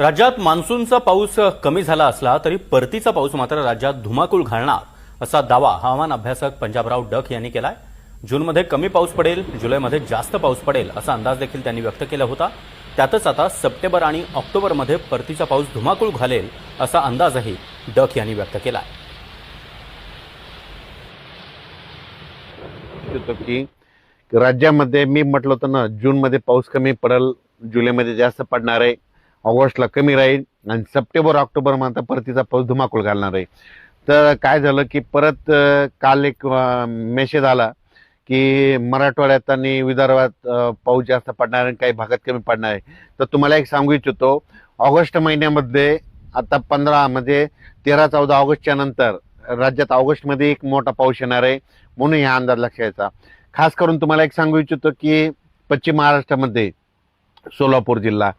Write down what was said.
राज्यात मान्सूनचा पाऊस कमी झाला असला तरी परतीचा पाऊस मात्र राज्यात धुमाकूळ घालणार असा दावा हवामान अभ्यासक पंजाबराव डक यांनी केलाय। जूनमध्ये कमी पाऊस पडेल, जुलैमध्ये जास्त पाऊस पडेल असा अंदाज देखील त्यांनी व्यक्त केला होता। त्यातच आता सप्टेंबर आणि ऑक्टोबरमध्ये परतीचा पाऊस धुमाकूळ घालेल असा अंदाजही डक यांनी व्यक्त केलाय। की राज्यामध्ये मी म्हटलं होतं ना, जूनमध्ये पाऊस कमी पडेल, जुलैमध्ये जास्त पडणार आहे, ऑगस्टला कमी राहील आणि सप्टेंबर ऑक्टोबर मध्ये परतीचा पाऊस धुमाकूळ घालणार आहे। तर काय झालं की परत काल एक मेसेज आला की मराठवाड्यात आणि विदर्भात पाऊस जास्त पडणार आहे, काही भागात कमी पडणार आहे। तर तुम्हाला एक सांगू इच्छितो, ऑगस्ट महिन्यामध्ये आता 15 म्हणजे 13-14 ऑगस्टच्या नंतर राज्यात ऑगस्टमध्ये एक मोठा पाऊस येणार आहे, म्हणून हा अंदाज लक्षात घ्यायचा। खास करून तुम्हाला एक सांगू इच्छितो की पश्चिम महाराष्ट्रामध्ये सोलापूर जिल्हा